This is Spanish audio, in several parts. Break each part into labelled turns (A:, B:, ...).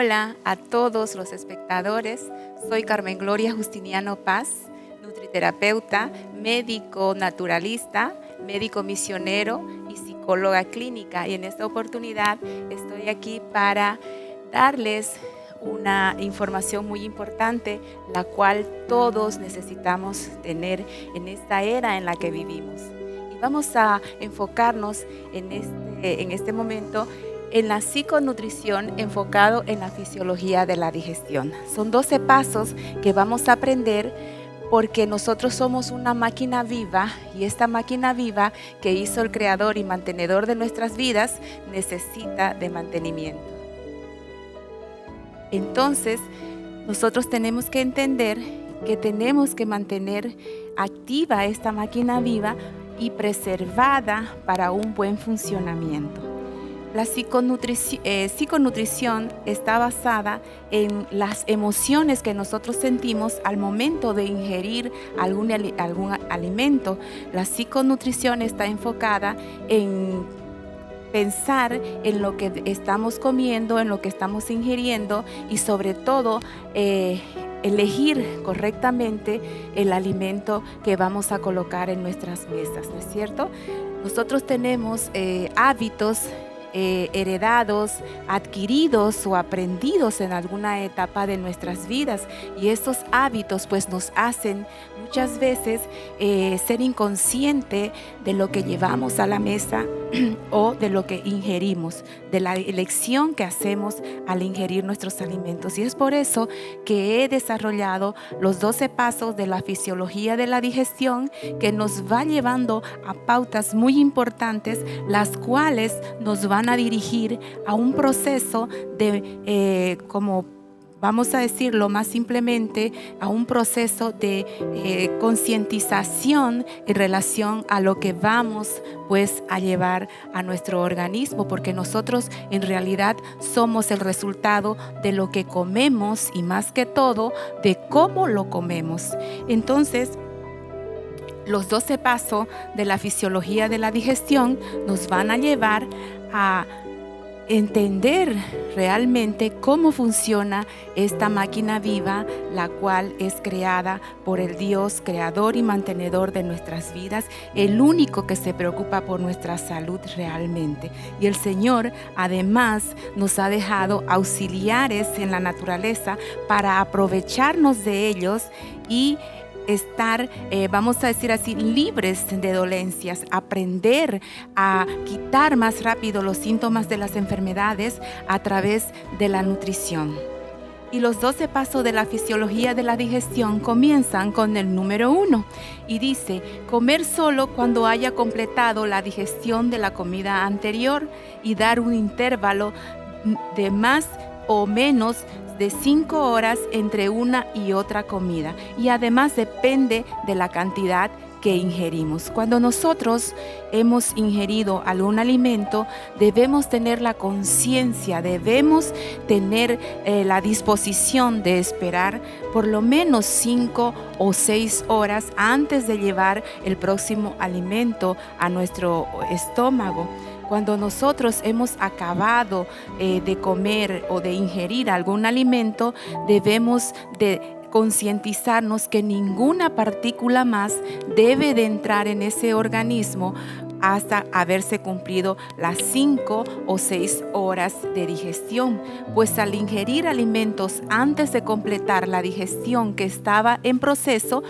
A: Hola a todos los espectadores, soy Carmen Gloria Justiniano Paz, nutriterapeuta, médico naturalista, médico misionero y psicóloga clínica, y en esta oportunidad estoy aquí para darles una información muy importante, la cual todos necesitamos tener en esta era en la que vivimos. Y vamos a enfocarnos en este momento en la psiconutrición enfocado en la fisiología de la digestión. Son 12 pasos que vamos a aprender porque nosotros somos una máquina viva, y esta máquina viva que hizo el creador y mantenedor de nuestras vidas necesita de mantenimiento. Entonces, nosotros tenemos que entender que tenemos que mantener activa esta máquina viva y preservada para un buen funcionamiento. La psiconutrición está basada en las emociones que nosotros sentimos al momento de ingerir algún alimento. La psiconutrición está enfocada en pensar en lo que estamos comiendo, en lo que estamos ingiriendo y sobre todo elegir correctamente el alimento que vamos a colocar en nuestras mesas, ¿no es cierto? Nosotros tenemos hábitos heredados, adquiridos o aprendidos en alguna etapa de nuestras vidas, y estos hábitos pues nos hacen muchas veces ser inconsciente de lo que llevamos a la mesa o de lo que ingerimos, de la elección que hacemos al ingerir nuestros alimentos. Y es por eso que he desarrollado los 12 pasos de la fisiología de la digestión, que nos va llevando a pautas muy importantes, las cuales nos van a dirigir a un proceso de, como vamos a decirlo más simplemente, a un proceso de concientización en relación a lo que vamos pues a llevar a nuestro organismo, porque nosotros en realidad somos el resultado de lo que comemos y más que todo de cómo lo comemos. Entonces, los 12 pasos de la fisiología de la digestión nos van a llevar a entender realmente cómo funciona esta máquina viva, la cual es creada por el Dios creador y mantenedor de nuestras vidas, el único que se preocupa por nuestra salud realmente. Y el Señor además nos ha dejado auxiliares en la naturaleza para aprovecharnos de ellos y estar, vamos a decir así, libres de dolencias, aprender a quitar más rápido los síntomas de las enfermedades a través de la nutrición. Y los 12 pasos de la fisiología de la digestión comienzan con el número 1 y dice: comer solo cuando haya completado la digestión de la comida anterior y dar un intervalo de más o menos de 5 horas entre una y otra comida, y además depende de la cantidad que ingerimos. Cuando nosotros hemos ingerido algún alimento, debemos tener la conciencia, debemos tener la disposición de esperar por lo menos 5 o 6 horas antes de llevar el próximo alimento a nuestro estómago. Cuando nosotros hemos acabado de comer o de ingerir algún alimento, debemos de concientizarnos que ninguna partícula más debe de entrar en ese organismo hasta haberse cumplido las 5 o 6 horas de digestión, pues al ingerir alimentos antes de completar la digestión que estaba en proceso,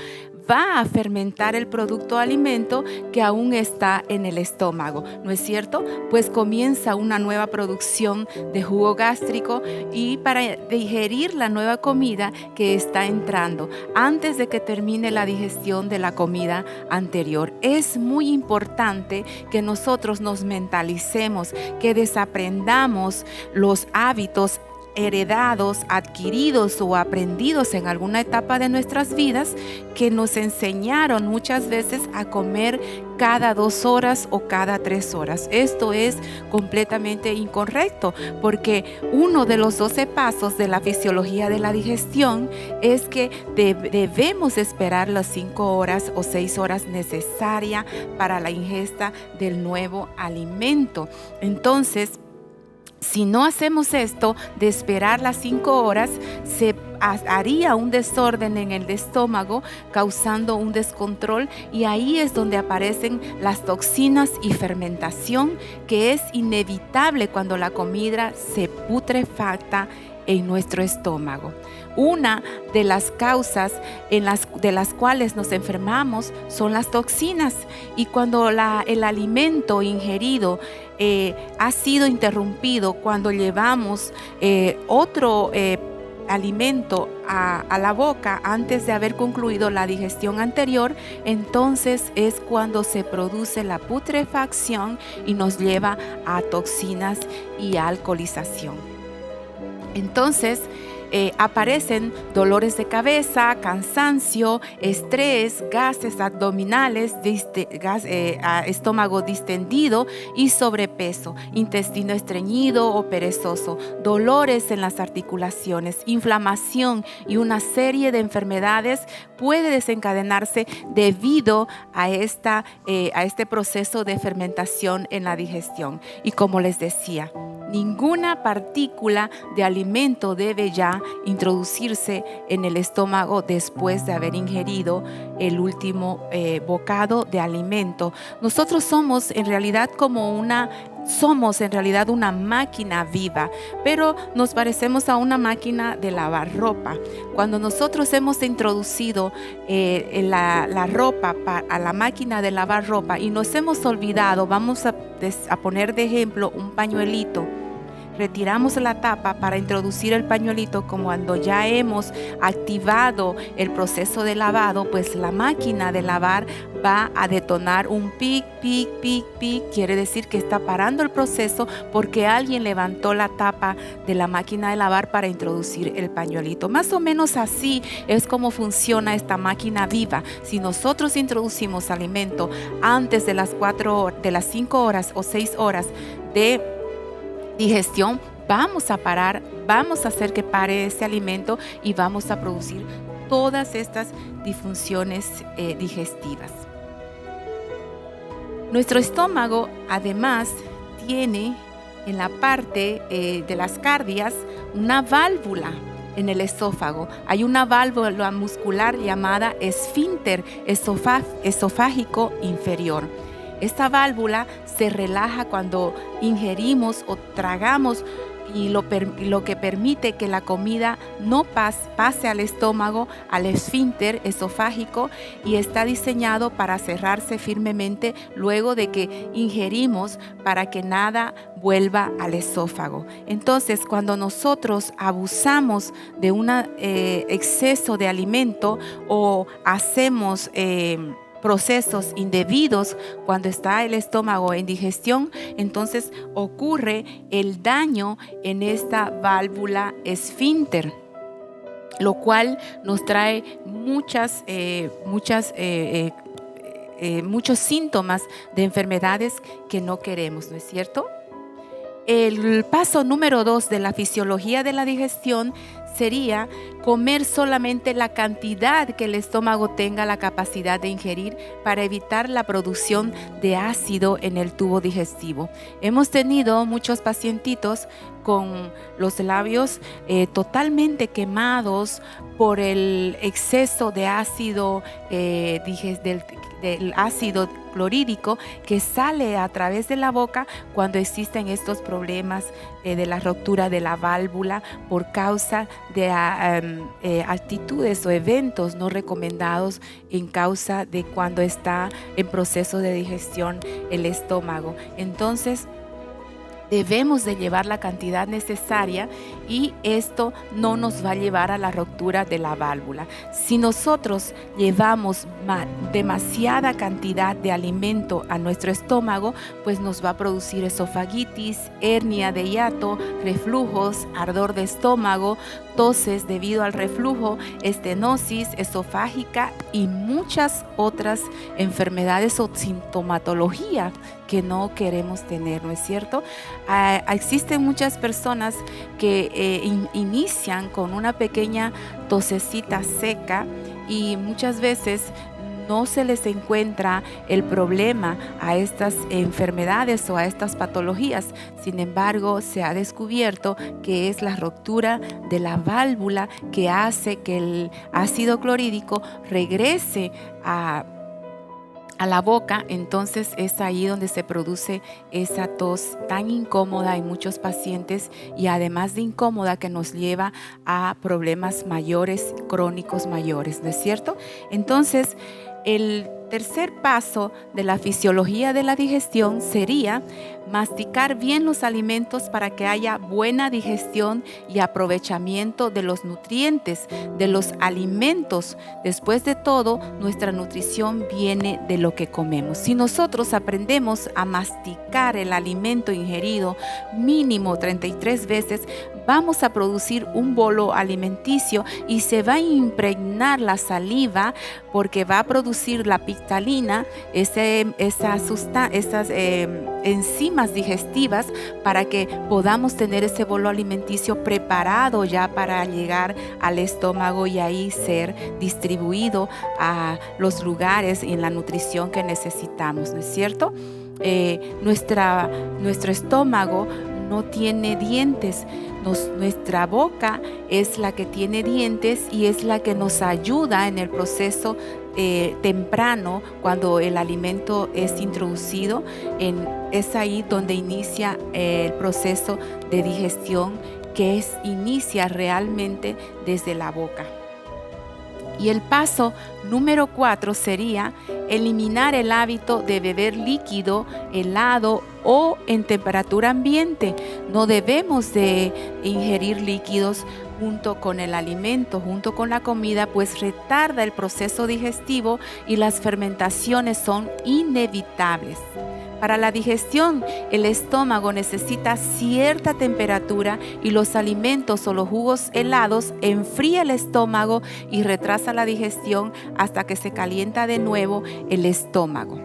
A: va a fermentar el producto alimento que aún está en el estómago, ¿no es cierto? Pues comienza una nueva producción de jugo gástrico y para digerir la nueva comida que está entrando antes de que termine la digestión de la comida anterior. Es muy importante que nosotros nos mentalicemos, que desaprendamos los hábitos heredados, adquiridos o aprendidos en alguna etapa de nuestras vidas, que nos enseñaron muchas veces a comer cada 2 horas o cada 3 horas. Esto es completamente incorrecto, porque uno de los 12 pasos de la fisiología de la digestión es que debemos esperar las 5 horas o 6 horas necesarias para la ingesta del nuevo alimento. Entonces, Si no hacemos esto de esperar las 5 horas, se haría un desorden en el estómago, causando un descontrol, y ahí es donde aparecen las toxinas y fermentación, que es inevitable cuando la comida se putrefacta en nuestro estómago. Una de las causas de las cuales nos enfermamos son las toxinas, y cuando el alimento ingerido ha sido interrumpido, cuando llevamos otro alimento a la boca antes de haber concluido la digestión anterior, entonces es cuando se produce la putrefacción y nos lleva a toxinas y alcoholización. Entonces aparecen dolores de cabeza, cansancio, estrés, gases abdominales, estómago distendido y sobrepeso, intestino estreñido o perezoso, dolores en las articulaciones, inflamación y una serie de enfermedades puede desencadenarse debido a este proceso de fermentación en la digestión. Y como les decía, ninguna partícula de alimento debe ya introducirse en el estómago después de haber ingerido el último bocado de alimento. Nosotros somos en realidad una máquina viva, pero nos parecemos a una máquina de lavar ropa. Cuando nosotros hemos introducido la ropa a la máquina de lavar ropa y nos hemos olvidado, vamos a poner de ejemplo un pañuelito. Retiramos la tapa para introducir el pañuelito. Como cuando ya hemos activado el proceso de lavado, pues la máquina de lavar va a detonar un pic, pic, pic, pic. Quiere decir que está parando el proceso porque alguien levantó la tapa de la máquina de lavar para introducir el pañuelito. Más o menos así es como funciona esta máquina viva. Si nosotros introducimos alimento antes de las 5 horas o 6 horas de digestión, vamos a parar, vamos a hacer que pare ese alimento y vamos a producir todas estas disfunciones digestivas. Nuestro estómago además tiene en la parte de las cardias una válvula. En el esófago hay una válvula muscular llamada esfínter esofágico inferior. Esta válvula se relaja cuando ingerimos o tragamos, y lo que permite que la comida no pase al estómago, al esfínter esofágico, y está diseñado para cerrarse firmemente luego de que ingerimos, para que nada vuelva al esófago. Entonces, cuando nosotros abusamos de un exceso de alimento o hacemos procesos indebidos cuando está el estómago en digestión, entonces ocurre el daño en esta válvula esfínter, lo cual nos trae muchos síntomas de enfermedades que no queremos, ¿no es cierto? El paso número 2 de la fisiología de la digestión sería comer solamente la cantidad que el estómago tenga la capacidad de ingerir para evitar la producción de ácido en el tubo digestivo. Hemos tenido muchos pacientitos con los labios totalmente quemados por el exceso de ácido del ácido clorhídrico que sale a través de la boca cuando existen estos problemas de la ruptura de la válvula por causa de actitudes o eventos no recomendados en causa de cuando está en proceso de digestión el estómago. Entonces, debemos de llevar la cantidad necesaria, y esto no nos va a llevar a la ruptura de la válvula. Si nosotros llevamos demasiada cantidad de alimento a nuestro estómago, pues nos va a producir esofagitis, hernia de hiato, reflujos, ardor de estómago, toses debido al reflujo, estenosis esofágica y muchas otras enfermedades o sintomatología que no queremos tener, ¿no es cierto? Existen muchas personas que inician con una pequeña tosecita seca y muchas veces no se les encuentra el problema a estas enfermedades o a estas patologías. Sin embargo, se ha descubierto que es la ruptura de la válvula que hace que el ácido clorhídrico regrese a la boca. Entonces es ahí donde se produce esa tos tan incómoda en muchos pacientes, y además de incómoda, que nos lleva a problemas mayores, crónicos mayores, ¿no es cierto? Entonces, el tercer paso de la fisiología de la digestión sería masticar bien los alimentos para que haya buena digestión y aprovechamiento de los nutrientes de los alimentos. Después de todo, nuestra nutrición viene de lo que comemos. Si nosotros aprendemos a masticar el alimento ingerido mínimo 33 veces, vamos a producir un bolo alimenticio y se va a impregnar la saliva, porque va a producir la pictalina, esas enzimas digestivas, para que podamos tener ese bolo alimenticio preparado ya para llegar al estómago y ahí ser distribuido a los lugares y en la nutrición que necesitamos, ¿no es cierto? Nuestro estómago no tiene dientes. Nuestra boca es la que tiene dientes y es la que nos ayuda en el proceso temprano, cuando el alimento es introducido. Es ahí donde inicia el proceso de digestión, que inicia realmente desde la boca. Y el paso número 4 sería eliminar el hábito de beber líquido helado o en temperatura ambiente. No debemos de ingerir líquidos junto con el alimento, junto con la comida, pues retarda el proceso digestivo y las fermentaciones son inevitables. Para la digestión, el estómago necesita cierta temperatura, y los alimentos o los jugos helados enfría el estómago y retrasa la digestión hasta que se calienta de nuevo el estómago.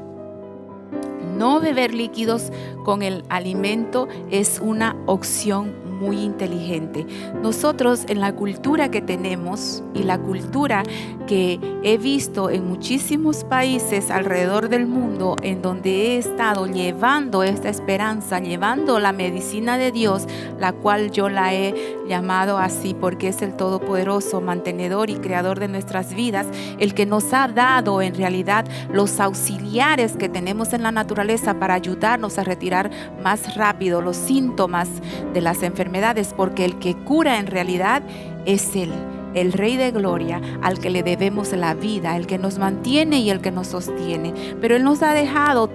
A: No beber líquidos con el alimento es una opción muy inteligente. Nosotros, en la cultura que tenemos y la cultura que he visto en muchísimos países alrededor del mundo, en donde he estado llevando esta esperanza, llevando la medicina de Dios, la cual yo la he llamado así porque es el Todopoderoso, mantenedor y creador de nuestras vidas, el que nos ha dado en realidad los auxiliares que tenemos en la naturaleza para ayudarnos a retirar más rápido los síntomas de las enfermedades, porque el que cura en realidad es Él, el Rey de Gloria, al que le debemos la vida, el que nos mantiene y el que nos sostiene. Pero Él nos ha dejado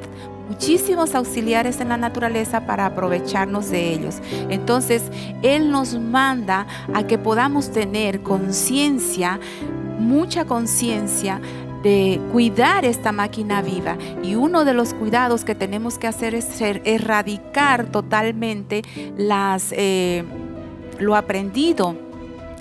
A: muchísimos auxiliares en la naturaleza para aprovecharnos de ellos. Entonces, Él nos manda a que podamos tener conciencia, mucha conciencia, de cuidar esta máquina viva. Y uno de los cuidados que tenemos que hacer es erradicar totalmente lo aprendido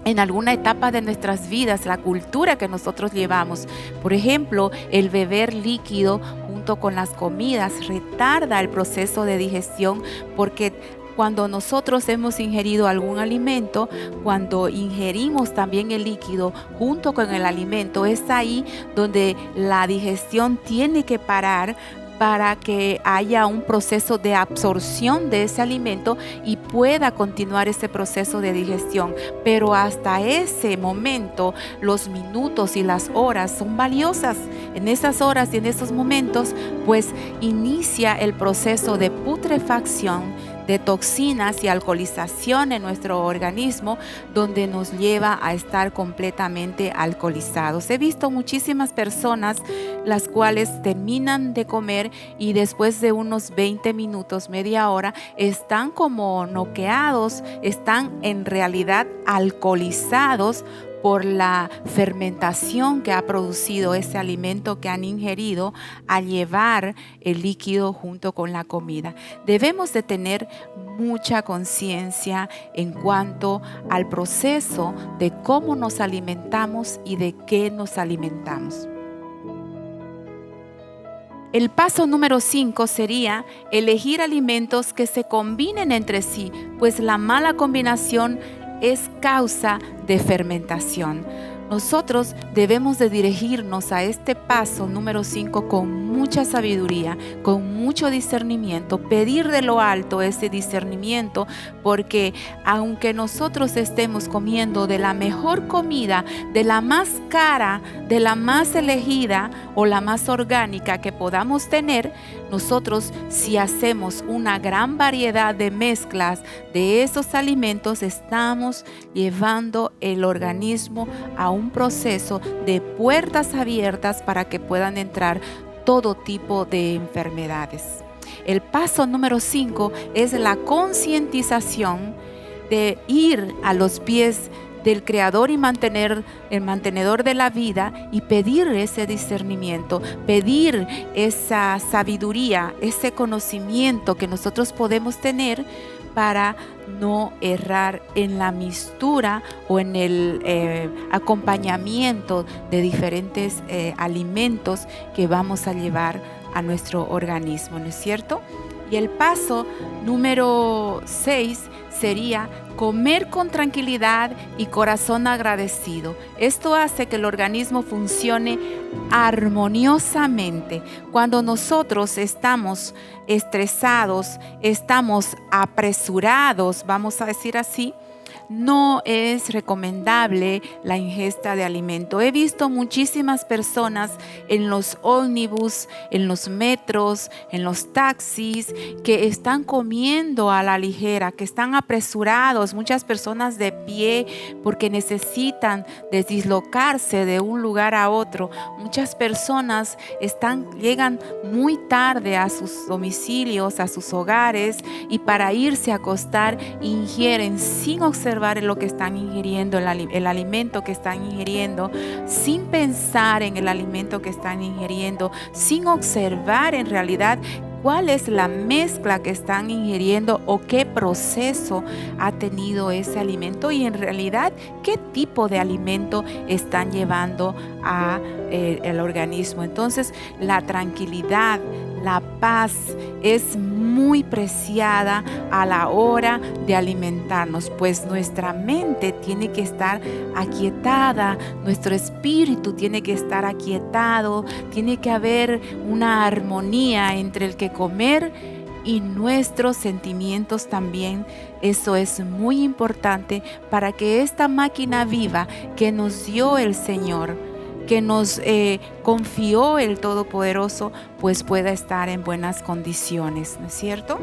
A: en alguna etapa de nuestras vidas, la cultura que nosotros llevamos. Por ejemplo, el beber líquido junto con las comidas retarda el proceso de digestión, porque cuando nosotros hemos ingerido algún alimento, cuando ingerimos también el líquido junto con el alimento, es ahí donde la digestión tiene que parar para que haya un proceso de absorción de ese alimento y pueda continuar ese proceso de digestión. Pero hasta ese momento, los minutos y las horas son valiosas. En esas horas y en esos momentos, pues inicia el proceso de putrefacción, de toxinas y alcoholización en nuestro organismo, donde nos lleva a estar completamente alcoholizados. He visto muchísimas personas las cuales terminan de comer y después de unos 20 minutos, media hora, están como noqueados, están en realidad alcoholizados por la fermentación que ha producido ese alimento que han ingerido al llevar el líquido junto con la comida. Debemos de tener mucha conciencia en cuanto al proceso de cómo nos alimentamos y de qué nos alimentamos. El paso número 5 sería elegir alimentos que se combinen entre sí, pues la mala combinación es causa de fermentación. nosotros debemos de dirigirnos a este paso número 5 con mucha sabiduría, con mucho discernimiento, pedir de lo alto ese discernimiento, porque aunque nosotros estemos comiendo de la mejor comida, de la más cara, de la más elegida o la más orgánica que podamos tener, nosotros si hacemos una gran variedad de mezclas de esos alimentos, estamos llevando el organismo a un proceso de puertas abiertas para que puedan entrar todo tipo de enfermedades. El paso número 5 es la concientización de ir a los pies del Creador y el mantenedor de la vida y pedir ese discernimiento, pedir esa sabiduría, ese conocimiento que nosotros podemos tener para no errar en la mixtura o en el acompañamiento de diferentes alimentos que vamos a llevar a nuestro organismo, ¿no es cierto? Y el paso número 6 sería comer con tranquilidad y corazón agradecido. Esto hace que el organismo funcione armoniosamente. Cuando nosotros estamos estresados, estamos apresurados, vamos a decir así, no es recomendable la ingesta de alimento. He visto muchísimas personas en los ómnibus, en los metros, en los taxis, que están comiendo a la ligera, que están apresurados, muchas personas de pie porque necesitan deslocarse de un lugar a otro. Muchas personas llegan muy tarde a sus domicilios, a sus hogares, y para irse a acostar ingieren sin observar lo que están ingiriendo, el alimento que están ingiriendo, sin pensar en el alimento que están ingiriendo, sin observar en realidad cuál es la mezcla que están ingiriendo o qué proceso ha tenido ese alimento y en realidad qué tipo de alimento están llevando a el organismo. Entonces, la tranquilidad, la paz es muy preciada a la hora de alimentarnos, pues nuestra mente tiene que estar aquietada, nuestro espíritu tiene que estar aquietado, tiene que haber una armonía entre el que comer y nuestros sentimientos también. Eso es muy importante para que esta máquina viva que nos dio el Señor, que nos confió el Todopoderoso, pues pueda estar en buenas condiciones, ¿no es cierto?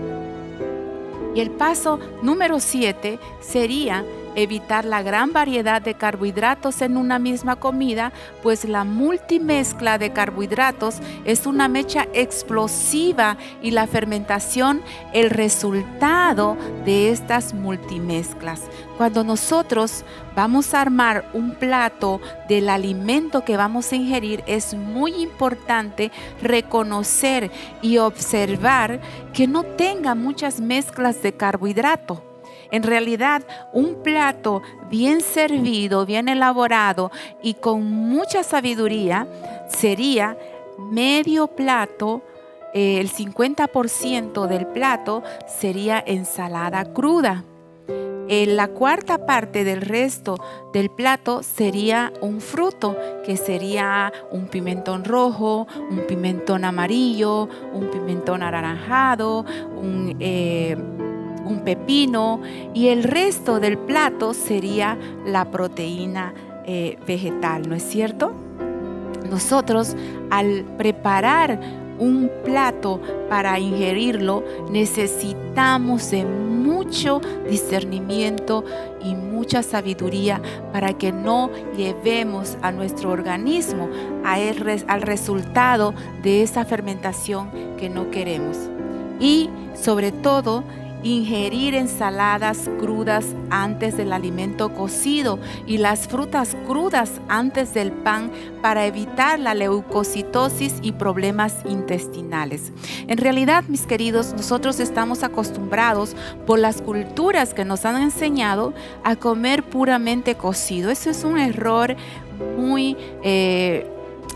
A: Y el paso número 7 sería evitar la gran variedad de carbohidratos en una misma comida, pues la multimezcla de carbohidratos es una mecha explosiva y la fermentación el resultado de estas multimezclas. Cuando nosotros vamos a armar un plato del alimento que vamos a ingerir, es muy importante reconocer y observar que no tenga muchas mezclas de carbohidrato. En realidad, un plato bien servido, bien elaborado y con mucha sabiduría sería medio plato, el 50% del plato sería ensalada cruda. La cuarta parte del resto del plato sería un fruto, que sería un pimentón rojo, un pimentón amarillo, un pimentón anaranjado, un pepino, y el resto del plato sería la proteína vegetal, ¿no es cierto? Nosotros, al preparar un plato para ingerirlo, necesitamos de mucho discernimiento y mucha sabiduría para que no llevemos a nuestro organismo al resultado de esa fermentación que no queremos. Y sobre todo, ingerir ensaladas crudas antes del alimento cocido y las frutas crudas antes del pan para evitar la leucocitosis y problemas intestinales. En realidad, mis queridos, nosotros estamos acostumbrados por las culturas que nos han enseñado a comer puramente cocido. Eso es un error muy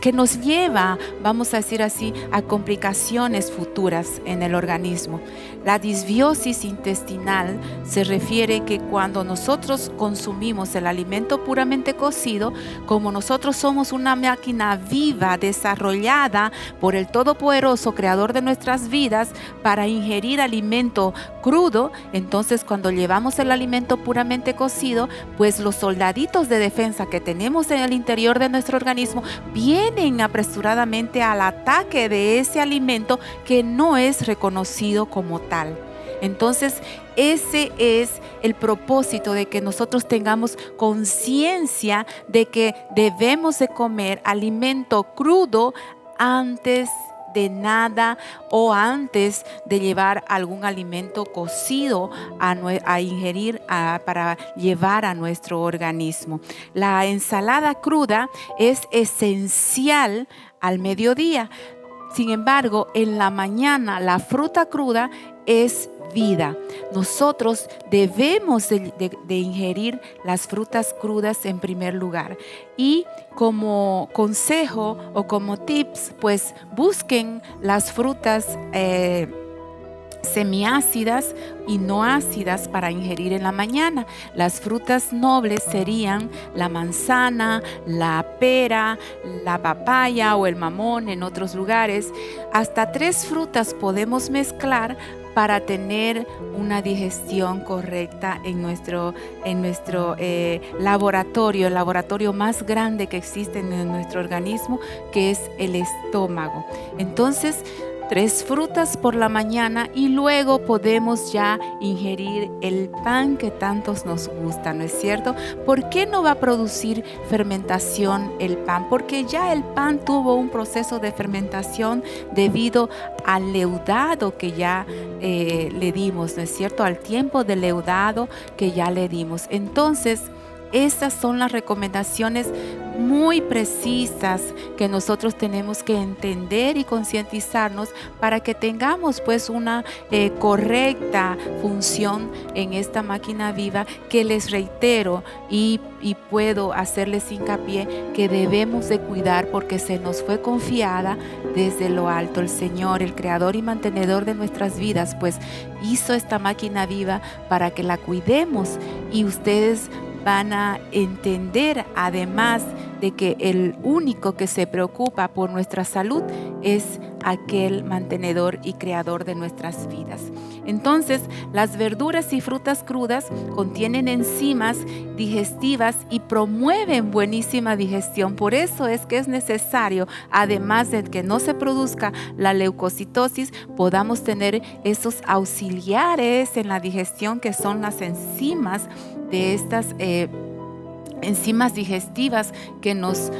A: que nos lleva, vamos a decir así, a complicaciones futuras en el organismo. La disbiosis intestinal se refiere que cuando nosotros consumimos el alimento puramente cocido, como nosotros somos una máquina viva desarrollada por el Todopoderoso, creador de nuestras vidas, para ingerir alimento crudo, entonces cuando llevamos el alimento puramente cocido, pues los soldaditos de defensa que tenemos en el interior de nuestro organismo vienen apresuradamente al ataque de ese alimento que no es reconocido como tal. Entonces, ese es el propósito de que nosotros tengamos conciencia de que debemos de comer alimento crudo antes de nada o antes de llevar algún alimento cocido a ingerir para llevar a nuestro organismo. La ensalada cruda es esencial al mediodía. Sin embargo, en la mañana la fruta cruda es vida. Nosotros debemos de ingerir las frutas crudas en primer lugar. Y como consejo o como tips, pues busquen las frutas semiácidas y no ácidas para ingerir en la mañana. Las frutas nobles serían la manzana, la pera, la papaya o el mamón en otros lugares. Hasta 3 frutas podemos mezclar para tener una digestión correcta en nuestro laboratorio, el laboratorio más grande que existe en nuestro organismo, que es el estómago. Entonces, 3 frutas por la mañana y luego podemos ya ingerir el pan que tantos nos gusta, ¿no es cierto? ¿Por qué no va a producir fermentación el pan? Porque ya el pan tuvo un proceso de fermentación debido al leudado que ya le dimos, ¿no es cierto? Al tiempo de leudado que ya le dimos. Entonces, estas son las recomendaciones muy precisas que nosotros tenemos que entender y concientizarnos para que tengamos pues una correcta función en esta máquina viva que les reitero y puedo hacerles hincapié que debemos de cuidar porque se nos fue confiada desde lo alto. El Señor, el creador y mantenedor de nuestras vidas, pues hizo esta máquina viva para que la cuidemos y ustedes van a entender además de que el único que se preocupa por nuestra salud es aquel mantenedor y creador de nuestras vidas. Entonces, las verduras y frutas crudas contienen enzimas digestivas y promueven buenísima digestión. Por eso es que es necesario, además de que no se produzca la leucocitosis, podamos tener esos auxiliares en la digestión que son las enzimas de estas enzimas digestivas que nos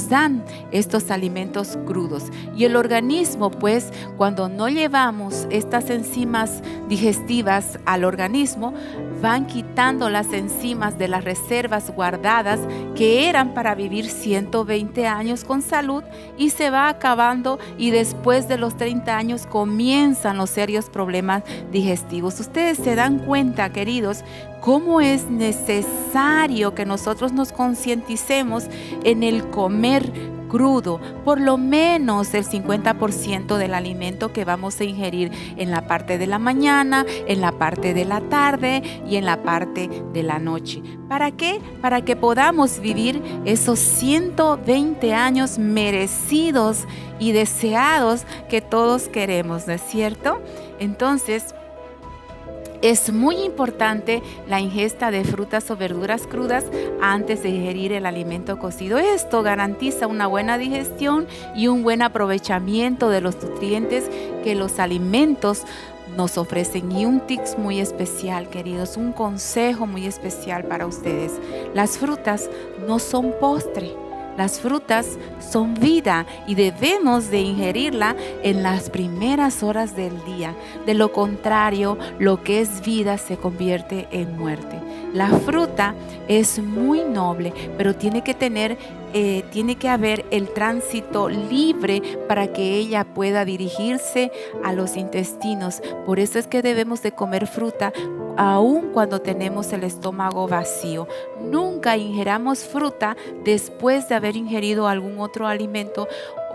A: dan estos alimentos crudos. Y el organismo, pues, cuando no llevamos estas enzimas digestivas al organismo, van quitando las enzimas de las reservas guardadas que eran para vivir 120 años con salud y se va acabando y después de los 30 años comienzan los serios problemas digestivos. Ustedes se dan cuenta, queridos, cómo es necesario que nosotros nos concienticemos en el comer crudo, por lo menos el 50% del alimento que vamos a ingerir en la parte de la mañana, en la parte de la tarde y en la parte de la noche. ¿Para qué? Para que podamos vivir esos 120 años merecidos y deseados que todos queremos, ¿no es cierto? Entonces, es muy importante la ingesta de frutas o verduras crudas antes de ingerir el alimento cocido. Esto garantiza una buena digestión y un buen aprovechamiento de los nutrientes que los alimentos nos ofrecen. Y un tips muy especial, queridos, un consejo muy especial para ustedes. Las frutas no son postre. Las frutas son vida y debemos de ingerirla en las primeras horas del día. De lo contrario, lo que es vida se convierte en muerte. La fruta es muy noble, pero tiene que tener tiene que haber el tránsito libre para que ella pueda dirigirse a los intestinos. Por eso es que debemos de comer fruta aun cuando tenemos el estómago vacío. Nunca ingeramos fruta después de haber ingerido algún otro alimento,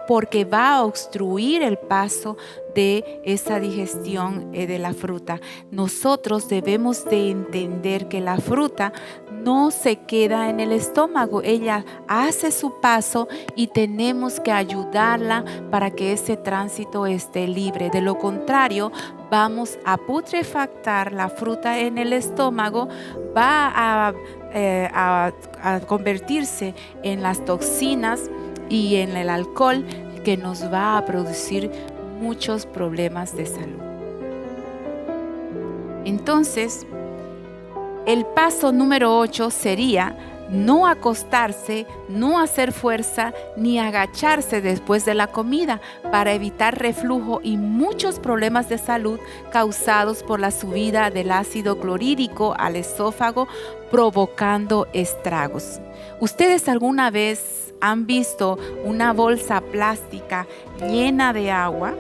A: porque va a obstruir el paso de esa digestión de la fruta. Nosotros debemos de entender que la fruta no se queda en el estómago, ella hace su paso y tenemos que ayudarla para que ese tránsito esté libre. De lo contrario, vamos a putrefactar la fruta en el estómago, va a convertirse en las toxinas y en el alcohol, que nos va a producir muchos problemas de salud. Entonces, el paso número 8 sería no acostarse, no hacer fuerza ni agacharse después de la comida para evitar reflujo y muchos problemas de salud causados por la subida del ácido clorhídrico al esófago, provocando estragos. ¿Ustedes alguna vez han visto una bolsa plástica llena de agua?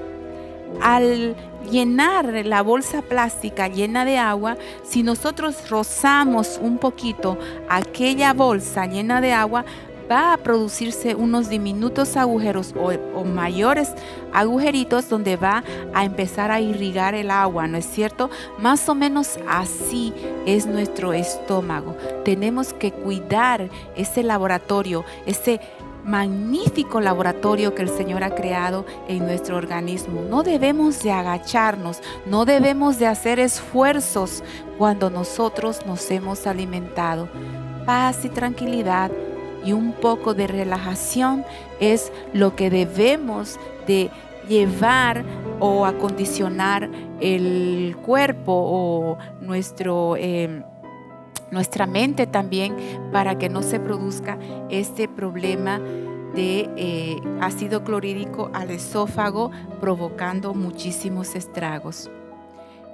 A: Al llenar la bolsa plástica llena de agua, si nosotros rozamos un poquito aquella bolsa llena de agua, va a producirse unos diminutos agujeros o mayores agujeritos donde va a empezar a irrigar el agua, ¿no es cierto? Más o menos así es nuestro estómago. Tenemos que cuidar ese laboratorio, ese magnífico laboratorio que el Señor ha creado en nuestro organismo. No debemos de agacharnos, no debemos de hacer esfuerzos cuando nosotros nos hemos alimentado. Paz y tranquilidad y un poco de relajación es lo que debemos de llevar o acondicionar el cuerpo o nuestra mente también, para que no se produzca este problema de ácido clorhídrico al esófago, provocando muchísimos estragos.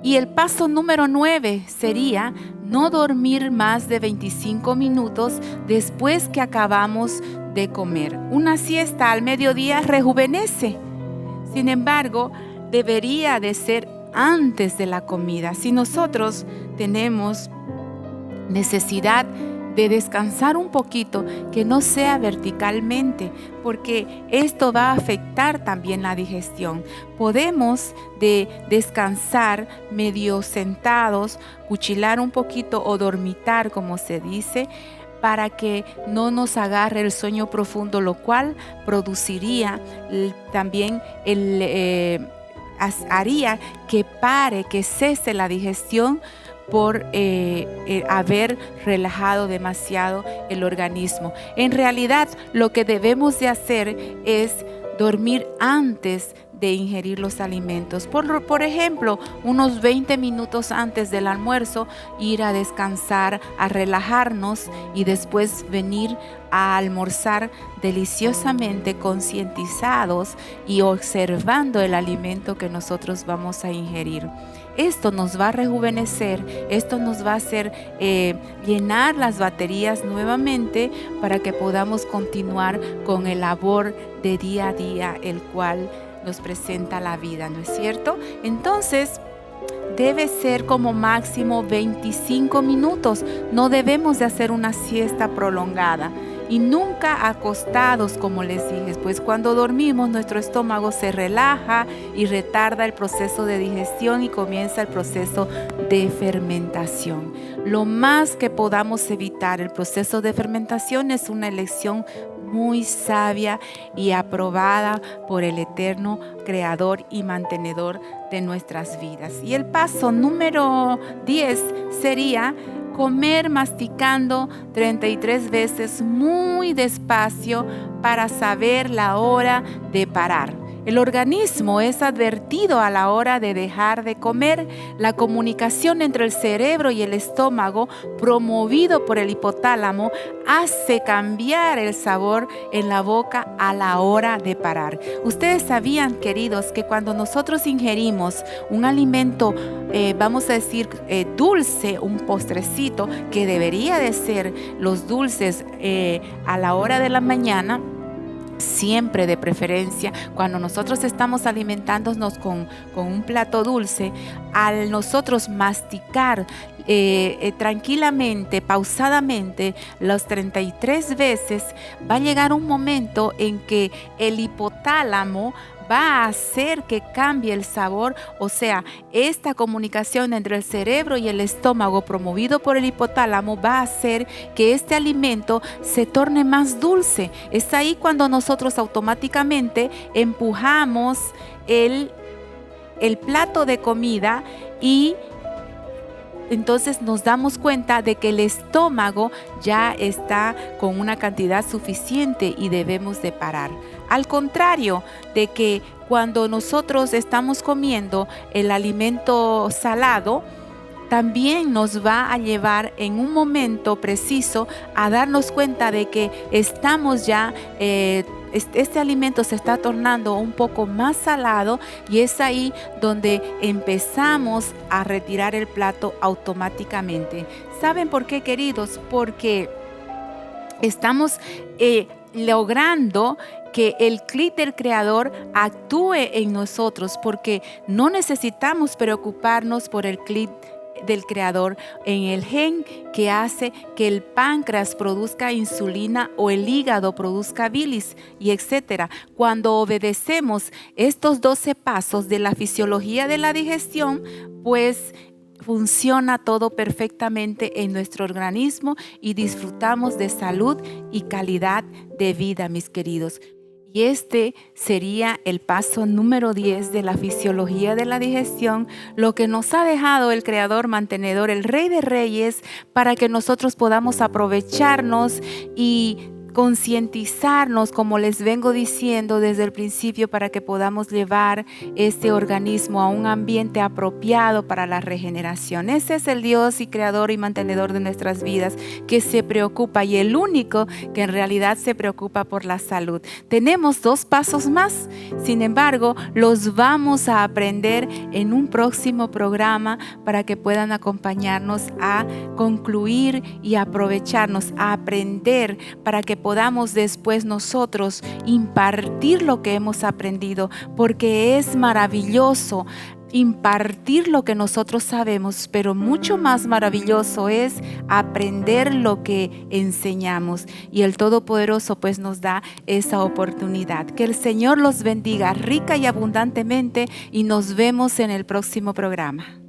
A: Y el paso número 9 sería no dormir más de 25 minutos después que acabamos de comer. Una siesta al mediodía rejuvenece. Sin embargo, debería de ser antes de la comida. Si nosotros tenemos necesidad de descansar un poquito, que no sea verticalmente, porque esto va a afectar también la digestión. Podemos descansar medio sentados, cuchilar un poquito o dormitar, como se dice, para que no nos agarre el sueño profundo, lo cual produciría también haría que cese la digestión por haber relajado demasiado el organismo. En realidad, lo que debemos de hacer es dormir antes de ingerir los alimentos. Por ejemplo, unos 20 minutos antes del almuerzo, ir a descansar, a relajarnos y después venir a almorzar deliciosamente, concientizados y observando el alimento que nosotros vamos a ingerir. Esto nos va a rejuvenecer, esto nos va a hacer llenar las baterías nuevamente para que podamos continuar con el labor de día a día, el cual nos presenta la vida, ¿no es cierto? Entonces, debe ser como máximo 25 minutos. No debemos de hacer una siesta prolongada. Y nunca acostados, como les dije, pues cuando dormimos nuestro estómago se relaja y retarda el proceso de digestión y comienza el proceso de fermentación. Lo más que podamos evitar el proceso de fermentación es una elección muy sabia y aprobada por el eterno creador y mantenedor de nuestras vidas. Y el paso número 10 sería comer masticando 33 veces muy despacio para saber la hora de parar. El organismo es advertido a la hora de dejar de comer. La comunicación entre el cerebro y el estómago, promovido por el hipotálamo, hace cambiar el sabor en la boca a la hora de parar. Ustedes sabían, queridos, que cuando nosotros ingerimos un alimento, vamos a decir dulce, un postrecito, que debería de ser los dulces a la hora de la mañana, siempre de preferencia, cuando nosotros estamos alimentándonos con un plato dulce, al nosotros masticar tranquilamente, pausadamente, las 33 veces, va a llegar un momento en que el hipotálamo va a hacer que cambie el sabor. O sea, esta comunicación entre el cerebro y el estómago, promovido por el hipotálamo, va a hacer que este alimento se torne más dulce. Es ahí cuando nosotros automáticamente empujamos el plato de comida y entonces nos damos cuenta de que el estómago ya está con una cantidad suficiente y debemos de parar. Al contrario de que cuando nosotros estamos comiendo el alimento salado, también nos va a llevar en un momento preciso a darnos cuenta de que estamos ya este alimento se está tornando un poco más salado, y es ahí donde empezamos a retirar el plato automáticamente. ¿Saben por qué, queridos? Porque estamos logrando que el clic del creador actúe en nosotros, porque no necesitamos preocuparnos por el clic del creador en el gen que hace que el páncreas produzca insulina o el hígado produzca bilis y etcétera. Cuando obedecemos estos 12 pasos de la fisiología de la digestión, pues funciona todo perfectamente en nuestro organismo y disfrutamos de salud y calidad de vida, mis queridos. Y este sería el paso número 10 de la fisiología de la digestión, lo que nos ha dejado el Creador mantenedor, el Rey de Reyes, para que nosotros podamos aprovecharnos y concientizarnos, como les vengo diciendo desde el principio, para que podamos llevar este organismo a un ambiente apropiado para la regeneración. Ese es el Dios y creador y mantenedor de nuestras vidas, que se preocupa, y el único que en realidad se preocupa por la salud. Tenemos 2 pasos más, sin embargo, los vamos a aprender en un próximo programa para que puedan acompañarnos a concluir y aprovecharnos, a aprender, para que podamos después nosotros impartir lo que hemos aprendido, porque es maravilloso impartir lo que nosotros sabemos, pero mucho más maravilloso es aprender lo que enseñamos, y el Todopoderoso pues nos da esa oportunidad. Que el Señor los bendiga rica y abundantemente, y nos vemos en el próximo programa.